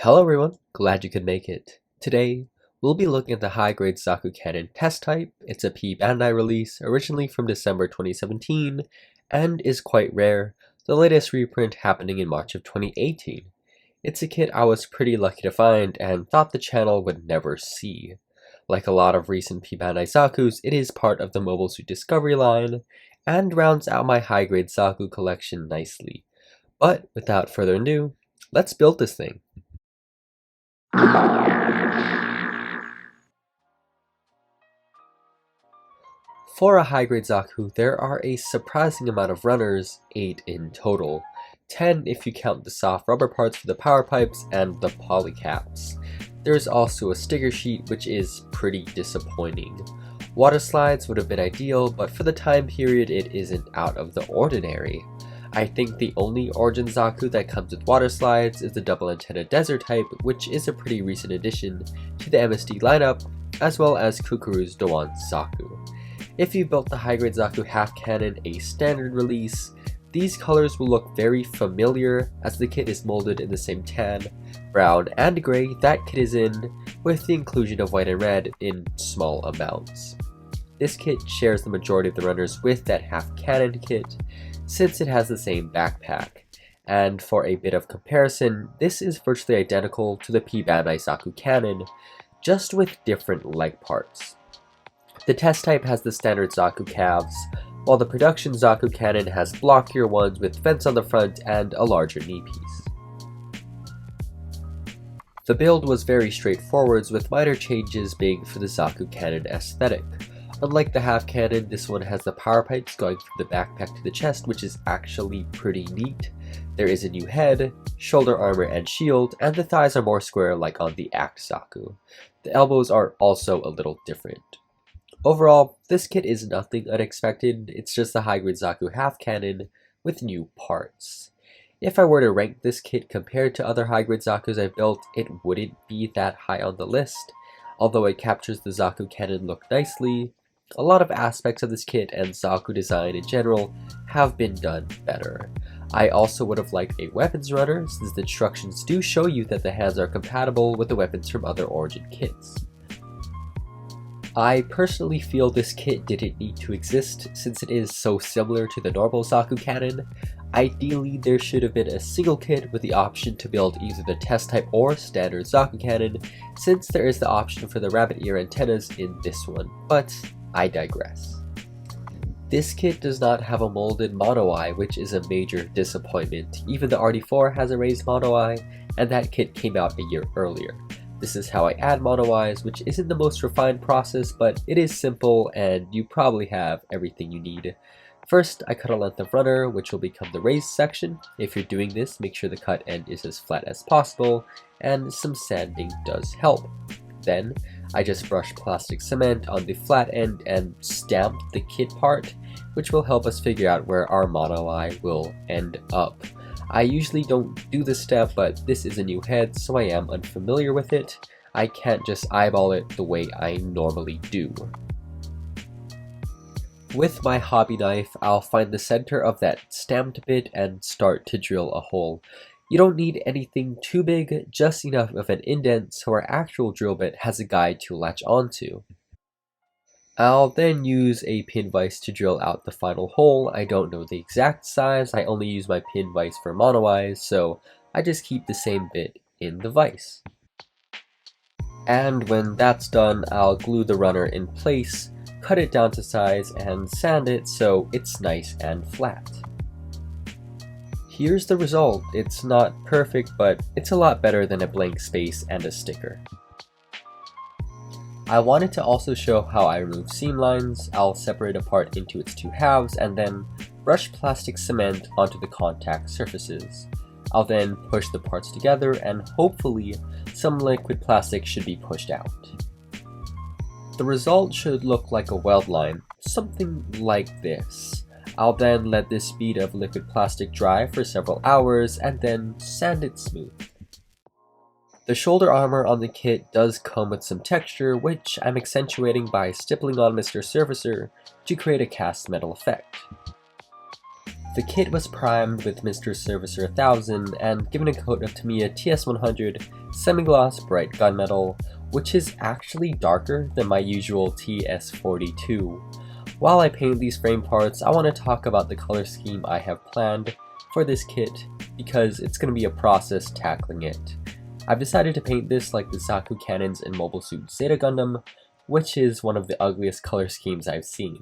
Hello everyone, glad you could make it. Today, we'll be looking at the high-grade Zaku Cannon test type. It's a P Bandai release, originally from December 2017, and is quite rare, the latest reprint happening in March of 2018. It's a kit I was pretty lucky to find and thought the channel would never see. Like a lot of recent P Bandai Zakus, it is part of the Mobile Suit Discovery line, and rounds out my high-grade Zaku collection nicely. But without further ado, let's build this thing. For a high-grade Zaku, there are a surprising amount of runners, 8 in total. 10 if you count the soft rubber parts for the power pipes and the poly caps. There's also a sticker sheet, which is pretty disappointing. Water slides would have been ideal, but for the time period it isn't out of the ordinary. I think the only Origin Zaku that comes with water slides is the double antenna desert type, which is a pretty recent addition to the MSD lineup, as well as Kukuru's Doan Zaku. If you built the high-grade Zaku Half Cannon a standard release, these colors will look very familiar as the kit is molded in the same tan, brown, and gray that kit is in, with the inclusion of white and red in small amounts. This kit shares the majority of the runners with that Half Cannon kit, since it has the same backpack. And for a bit of comparison, this is virtually identical to the P Bandai Zaku Cannon, just with different leg parts. The test type has the standard Zaku calves, while the production Zaku Cannon has blockier ones with vents on the front and a larger knee piece. The build was very straightforward, with minor changes being for the Zaku Cannon aesthetic. Unlike the half cannon, this one has the power pipes going from the backpack to the chest, which is actually pretty neat. There is a new head, shoulder armor and shield, and the thighs are more square like on the Act Zaku. The elbows are also a little different. Overall, this kit is nothing unexpected, it's just the high-grade Zaku half cannon with new parts. If I were to rank this kit compared to other high-grade Zakus I've built, it wouldn't be that high on the list. Although it captures the Zaku cannon look nicely, a lot of aspects of this kit and Zaku design in general have been done better. I also would have liked a weapons runner, since the instructions do show you that the hands are compatible with the weapons from other Origin kits. I personally feel this kit didn't need to exist since it is so similar to the normal Zaku Cannon. Ideally, there should have been a single kit with the option to build either the test type or standard Zaku Cannon, since there is the option for the rabbit ear antennas in this one, but I digress. This kit does not have a molded Monoeye, which is a major disappointment. Even the RD4 has a raised Monoeye, and that kit came out a year earlier. This is how I add Monoeyes, which isn't the most refined process, but it is simple and you probably have everything you need. First, I cut a length of runner, which will become the raised section. If you're doing this, make sure the cut end is as flat as possible, and some sanding does help. Then, I just brush plastic cement on the flat end and stamp the kit part, which will help us figure out where our Monoeye will end up. I usually don't do this step, but this is a new head, so I am unfamiliar with it. I can't just eyeball it the way I normally do. With my hobby knife, I'll find the center of that stamped bit and start to drill a hole. You don't need anything too big, just enough of an indent so our actual drill bit has a guide to latch onto. I'll then use a pin vise to drill out the final hole. I don't know the exact size, I only use my pin vise for Monoeyes, so I just keep the same bit in the vise. And when that's done, I'll glue the runner in place, cut it down to size, and sand it so it's nice and flat. Here's the result. It's not perfect, but it's a lot better than a blank space and a sticker. I wanted to also show how I remove seam lines. I'll separate a part into its two halves and then brush plastic cement onto the contact surfaces. I'll then push the parts together and hopefully some liquid plastic should be pushed out. The result should look like a weld line, something like this. I'll then let this bead of liquid plastic dry for several hours and then sand it smooth. The shoulder armor on the kit does come with some texture, which I'm accentuating by stippling on Mr. Surfacer to create a cast metal effect. The kit was primed with Mr. Servicer 1000 and given a coat of Tamiya TS100 semi-gloss bright gunmetal, which is actually darker than my usual TS42. While I paint these frame parts, I want to talk about the color scheme I have planned for this kit because it's going to be a process tackling it. I've decided to paint this like the Zaku Cannons in Mobile Suit Zeta Gundam, which is one of the ugliest color schemes I've seen.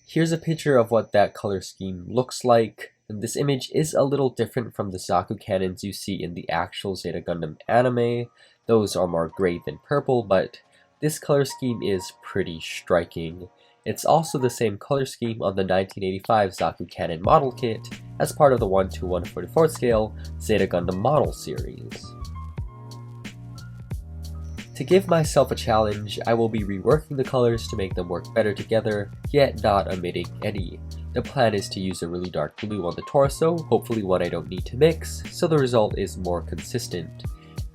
Here's a picture of what that color scheme looks like, and this image is a little different from the Zaku Cannons you see in the actual Zeta Gundam anime. Those are more gray than purple, but this color scheme is pretty striking. It's also the same color scheme on the 1985 Zaku Cannon model kit as part of the 1:144 scale Zeta Gundam model series. To give myself a challenge, I will be reworking the colors to make them work better together, yet not omitting any. The plan is to use a really dark blue on the torso, hopefully one I don't need to mix, so the result is more consistent.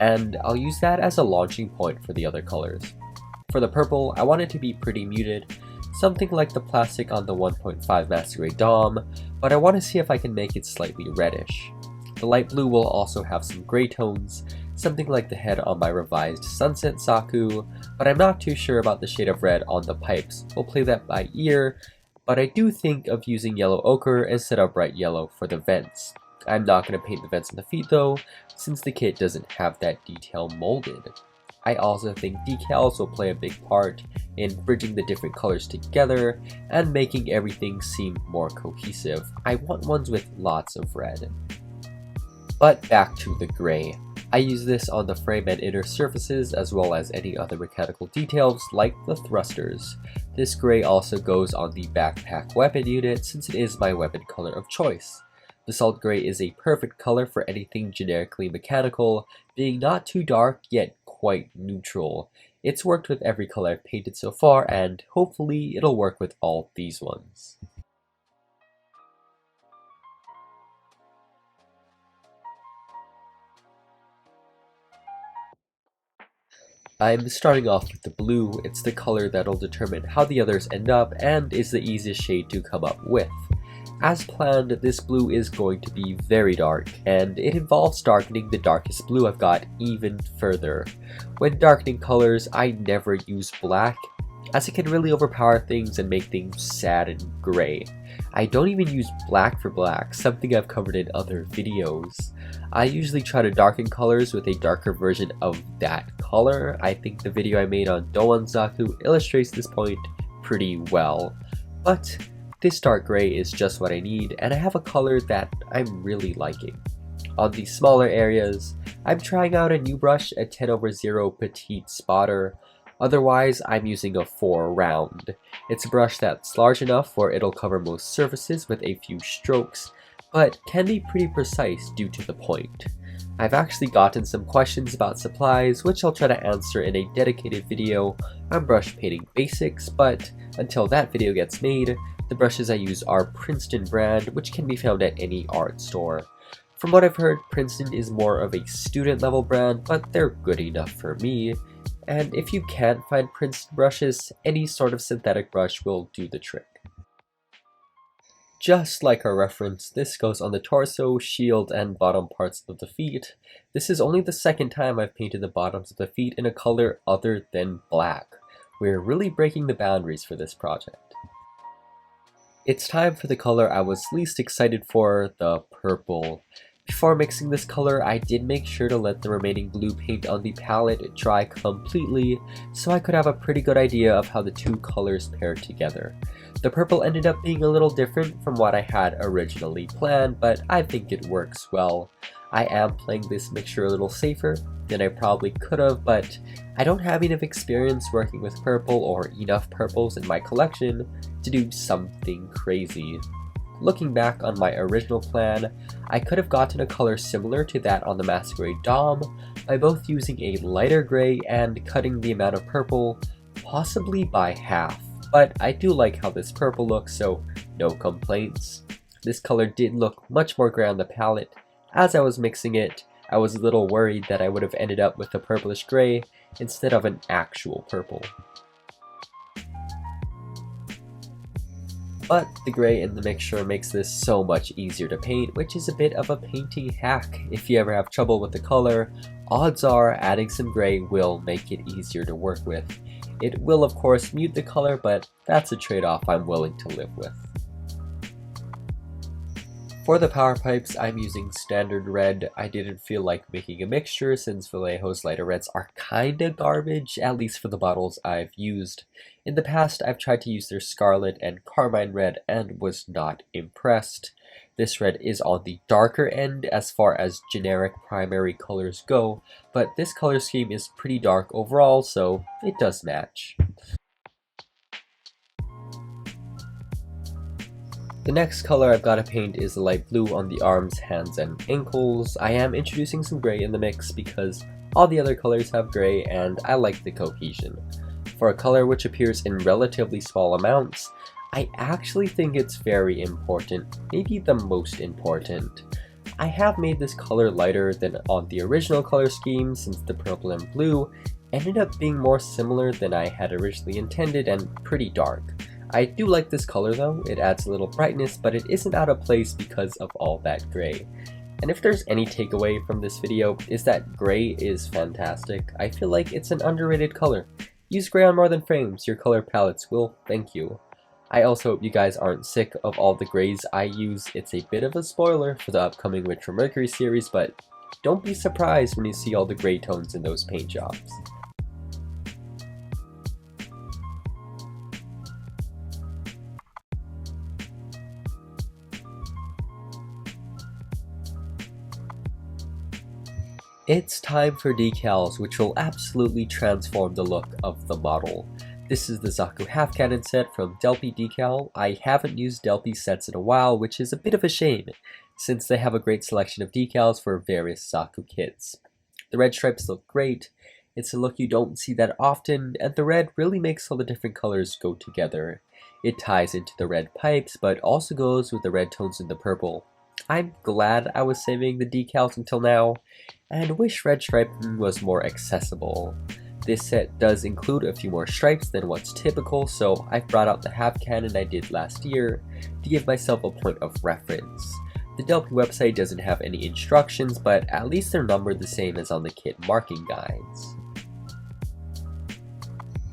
And I'll use that as a launching point for the other colors. For the purple, I want it to be pretty muted, something like the plastic on the 1.5 Master Grade Dom, but I want to see if I can make it slightly reddish. The light blue will also have some gray tones, something like the head on my revised Sunset Zaku, but I'm not too sure about the shade of red on the pipes. We'll play that by ear, but I do think of using yellow ochre instead of bright yellow for the vents. I'm not going to paint the vents on the feet though, since the kit doesn't have that detail molded. I also think decals will play a big part in bridging the different colors together and making everything seem more cohesive. I want ones with lots of red. But back to the gray. I use this on the frame and inner surfaces as well as any other mechanical details like the thrusters. This gray also goes on the backpack weapon unit since it is my weapon color of choice. The salt gray is a perfect color for anything generically mechanical, being not too dark yet quite neutral. It's worked with every color I've painted so far, and hopefully it'll work with all these ones. I'm starting off with the blue. It's the color that'll determine how the others end up and is the easiest shade to come up with. As planned, this blue is going to be very dark, and it involves darkening the darkest blue I've got even further. When darkening colors, I never use black, as it can really overpower things and make things sad and gray. I don't even use black for black, something I've covered in other videos. I usually try to darken colors with a darker version of that color. I think the video I made on Doan Zaku illustrates this point pretty well. But this dark gray is just what I need, and I have a color that I'm really liking. On the smaller areas, I'm trying out a new brush, a 10/0 Petite Spotter. Otherwise, I'm using a 4 round. It's a brush that's large enough where it'll cover most surfaces with a few strokes, but can be pretty precise due to the point. I've actually gotten some questions about supplies, which I'll try to answer in a dedicated video on brush painting basics, but until that video gets made, the brushes I use are Princeton brand, which can be found at any art store. From what I've heard, Princeton is more of a student level brand, but they're good enough for me. And if you can't find Princeton brushes, any sort of synthetic brush will do the trick. Just like our reference, this goes on the torso, shield, and bottom parts of the feet. This is only the second time I've painted the bottoms of the feet in a color other than black. We're really breaking the boundaries for this project. It's time for the color I was least excited for, the purple. Before mixing this color, I did make sure to let the remaining blue paint on the palette dry completely, so I could have a pretty good idea of how the two colors paired together. The purple ended up being a little different from what I had originally planned, but I think it works well. I am playing this mixture a little safer than I probably could have, but I don't have enough experience working with purple or enough purples in my collection to do something crazy. Looking back on my original plan, I could have gotten a color similar to that on the Masquerade Dom by both using a lighter gray and cutting the amount of purple, possibly by half. But I do like how this purple looks, so no complaints. This color did look much more gray on the palette. As I was mixing it, I was a little worried that I would have ended up with a purplish gray instead of an actual purple. But the gray in the mixture makes this so much easier to paint, which is a bit of a painting hack. If you ever have trouble with the color, odds are adding some gray will make it easier to work with. It will of course mute the color, but that's a trade-off I'm willing to live with. For the power pipes, I'm using standard red. I didn't feel like making a mixture since Vallejo's lighter reds are kinda garbage, at least for the bottles I've used. In the past, I've tried to use their scarlet and carmine red and was not impressed. This red is on the darker end as far as generic primary colors go, but this color scheme is pretty dark overall, so it does match. The next color I've got to paint is the light blue on the arms, hands, and ankles. I am introducing some gray in the mix because all the other colors have gray and I like the cohesion. For a color which appears in relatively small amounts, I actually think it's very important, maybe the most important. I have made this color lighter than on the original color scheme since the purple and blue ended up being more similar than I had originally intended and pretty dark. I do like this color though, it adds a little brightness, but it isn't out of place because of all that gray. And if there's any takeaway from this video, is that gray is fantastic. I feel like it's an underrated color. Use gray on more than frames, your color palettes will thank you. I also hope you guys aren't sick of all the grays I use. It's a bit of a spoiler for the upcoming Witch from Mercury series, but don't be surprised when you see all the gray tones in those paint jobs. It's time for decals, which will absolutely transform the look of the model. This is the Zaku Half Cannon set from Delpy Decal. I haven't used Delpy sets in a while, which is a bit of a shame, since they have a great selection of decals for various Zaku kits. The red stripes look great, it's a look you don't see that often, and the red really makes all the different colors go together. It ties into the red pipes, but also goes with the red tones in the purple. I'm glad I was saving the decals until now, and wish red striping was more accessible. This set does include a few more stripes than what's typical, so I've brought out the half cannon I did last year to give myself a point of reference. The Delpy website doesn't have any instructions, but at least they're numbered the same as on the kit marking guides.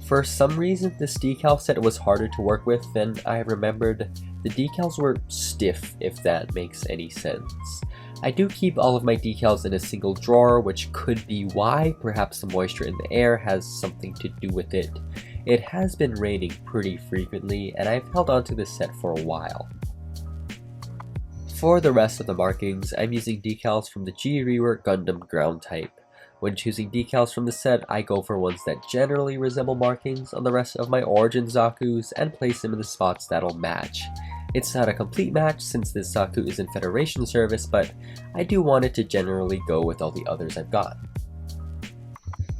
For some reason, this decal set was harder to work with than I remembered. The decals were stiff, if that makes any sense. I do keep all of my decals in a single drawer, which could be why. Perhaps the moisture in the air has something to do with it. It has been raining pretty frequently, and I've held onto this set for a while. For the rest of the markings, I'm using decals from the G-Rework Gundam ground type. When choosing decals from the set, I go for ones that generally resemble markings on the rest of my Origin Zakus and place them in the spots that'll match. It's not a complete match since this Zaku is in Federation service, but I do want it to generally go with all the others I've got.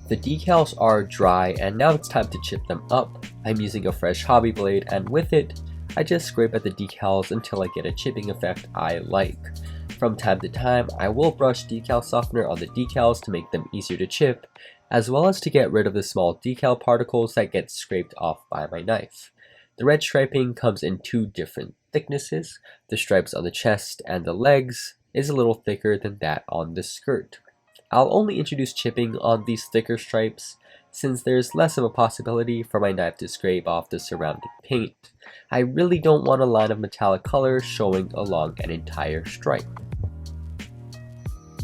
The decals are dry and now it's time to chip them up. I'm using a fresh hobby blade and with it, I just scrape at the decals until I get a chipping effect I like. From time to time, I will brush decal softener on the decals to make them easier to chip, as well as to get rid of the small decal particles that get scraped off by my knife. The red striping comes in two different thicknesses. The stripes on the chest and the legs is a little thicker than that on the skirt. I'll only introduce chipping on these thicker stripes since there's less of a possibility for my knife to scrape off the surrounding paint. I really don't want a line of metallic color showing along an entire stripe.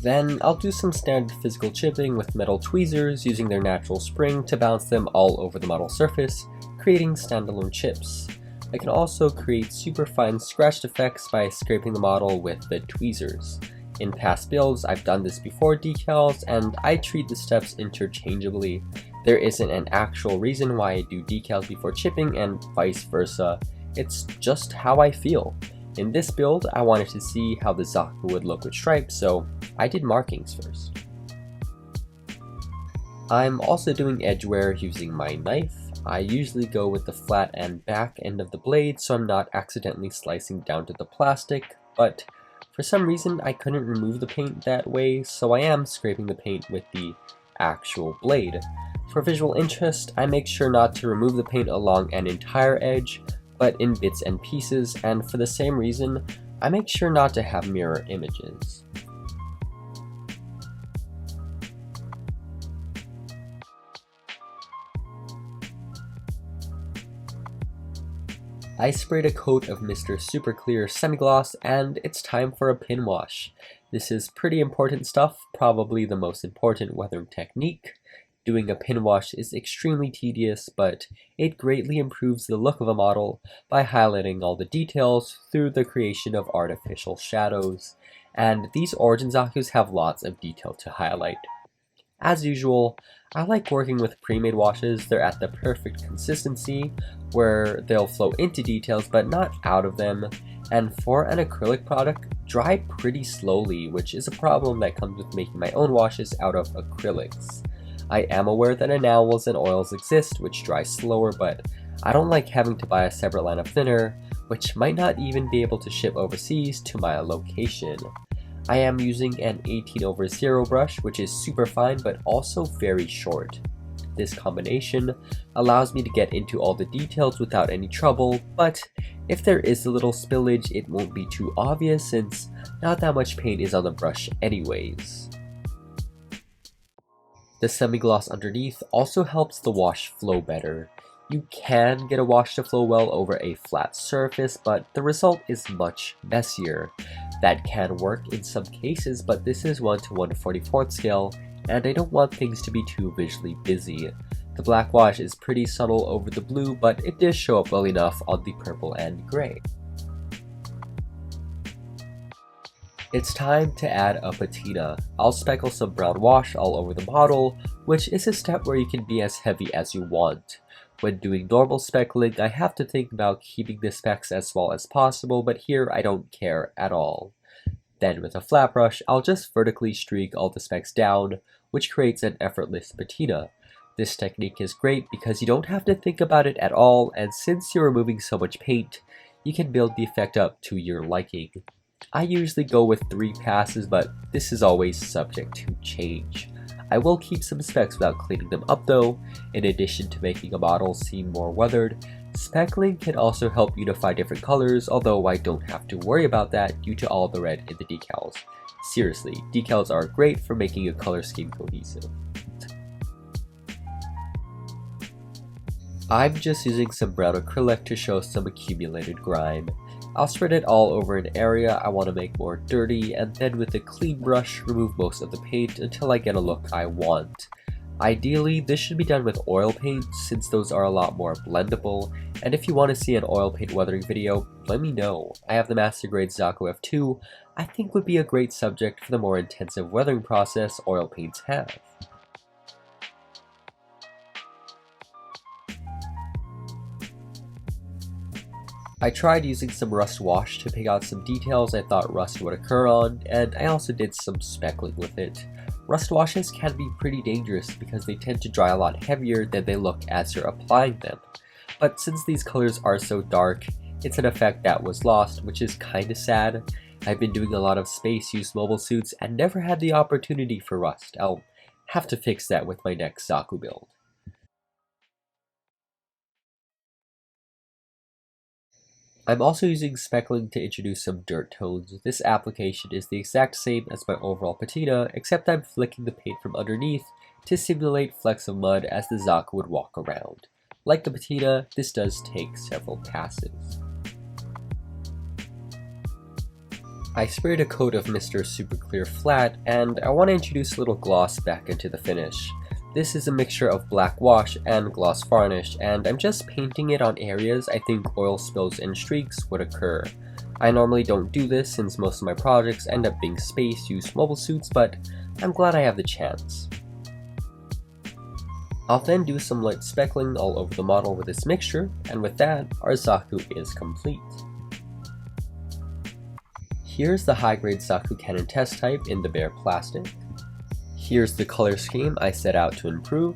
Then I'll do some standard physical chipping with metal tweezers using their natural spring to bounce them all over the model surface, creating standalone chips. I can also create super fine scratched effects by scraping the model with the tweezers. In past builds, I've done this before decals, and I treat the steps interchangeably. There isn't an actual reason why I do decals before chipping and vice versa. It's just how I feel. In this build, I wanted to see how the Zaku would look with stripes, so I did markings first. I'm also doing edge wear using my knife. I usually go with the flat and back end of the blade so I'm not accidentally slicing down to the plastic, but for some reason I couldn't remove the paint that way, so I am scraping the paint with the actual blade. For visual interest, I make sure not to remove the paint along an entire edge, but in bits and pieces, and for the same reason, I make sure not to have mirror images. I sprayed a coat of Mr. Super Clear Semi-Gloss, and it's time for a pin wash. This is pretty important stuff, probably the most important weathering technique. Doing a pin wash is extremely tedious, but it greatly improves the look of a model by highlighting all the details through the creation of artificial shadows, and these Origin Zakus have lots of detail to highlight. As usual, I like working with pre-made washes. They're at the perfect consistency where they'll flow into details but not out of them, and for an acrylic product, dry pretty slowly, which is a problem that comes with making my own washes out of acrylics. I am aware that enamels and oils exist which dry slower, but I don't like having to buy a separate line of thinner, which might not even be able to ship overseas to my location. I am using an 18/0 brush, which is super fine but also very short. This combination allows me to get into all the details without any trouble, but if there is a little spillage, it won't be too obvious since not that much paint is on the brush anyways. The semi-gloss underneath also helps the wash flow better. You can get a wash to flow well over a flat surface, but the result is much messier. That can work in some cases, but this is 1 to 1/44 scale, and I don't want things to be too visually busy. The black wash is pretty subtle over the blue, but it does show up well enough on the purple and gray. It's time to add a patina. I'll speckle some brown wash all over the model, which is a step where you can be as heavy as you want. When doing normal speckling, I have to think about keeping the specks as small as possible, but here I don't care at all. Then with a flat brush, I'll just vertically streak all the specks down, which creates an effortless patina. This technique is great because you don't have to think about it at all, and since you're removing so much paint, you can build the effect up to your liking. I usually go with 3 passes, but this is always subject to change. I will keep some specks without cleaning them up though. In addition to making a model seem more weathered, speckling can also help unify different colors, although I don't have to worry about that due to all the red in the decals. Seriously, decals are great for making a color scheme cohesive. I'm just using some brown acrylic to show some accumulated grime. I'll spread it all over an area I want to make more dirty, and then with a clean brush remove most of the paint until I get a look I want. Ideally, this should be done with oil paint since those are a lot more blendable, and if you want to see an oil paint weathering video, let me know. I have the master grade Zaku F2, I think would be a great subject for the more intensive weathering process oil paints have. I tried using some rust wash to pick out some details I thought rust would occur on, and I also did some speckling with it. Rust washes can be pretty dangerous because they tend to dry a lot heavier than they look as you're applying them. But since these colors are so dark, it's an effect that was lost, which is kinda sad. I've been doing a lot of space use mobile suits and never had the opportunity for rust. I'll have to fix that with my next Zaku build. I'm also using speckling to introduce some dirt tones. This application is the exact same as my overall patina, except I'm flicking the paint from underneath to simulate flecks of mud as the Zaku would walk around. Like the patina, this does take several passes. I sprayed a coat of Mr. Super Clear Flat, and I want to introduce a little gloss back into the finish. This is a mixture of black wash and gloss varnish, and I'm just painting it on areas I think oil spills and streaks would occur. I normally don't do this since most of my projects end up being space-use mobile suits, but I'm glad I have the chance. I'll then do some light speckling all over the model with this mixture, and with that, our Zaku is complete. Here's the high-grade Zaku Cannon test type in the bare plastic. Here's the color scheme I set out to improve.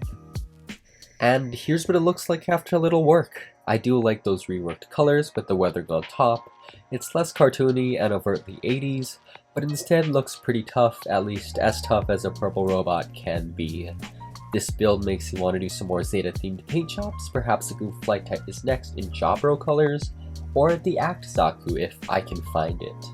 And here's what it looks like after a little work. I do like those reworked colors with the weathering on top. It's less cartoony and overtly 80s, but instead looks pretty tough, at least as tough as a purple robot can be. This build makes you want to do some more Zeta themed paint jobs, perhaps the Goon Flight Type is next in Jabro colors, or the Act Zaku if I can find it.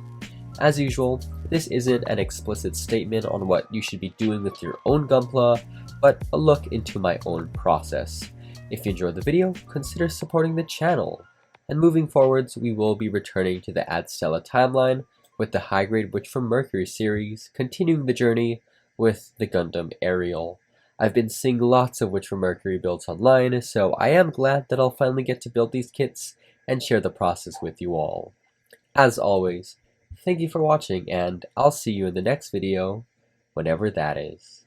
As usual, this isn't an explicit statement on what you should be doing with your own Gunpla, but a look into my own process. If you enjoyed the video, consider supporting the channel. And moving forwards, we will be returning to the Ad Stella timeline with the high-grade Witch from Mercury series, continuing the journey with the Gundam Ariel. I've been seeing lots of Witch from Mercury builds online, so I am glad that I'll finally get to build these kits and share the process with you all. As always, thank you for watching, and I'll see you in the next video, whenever that is.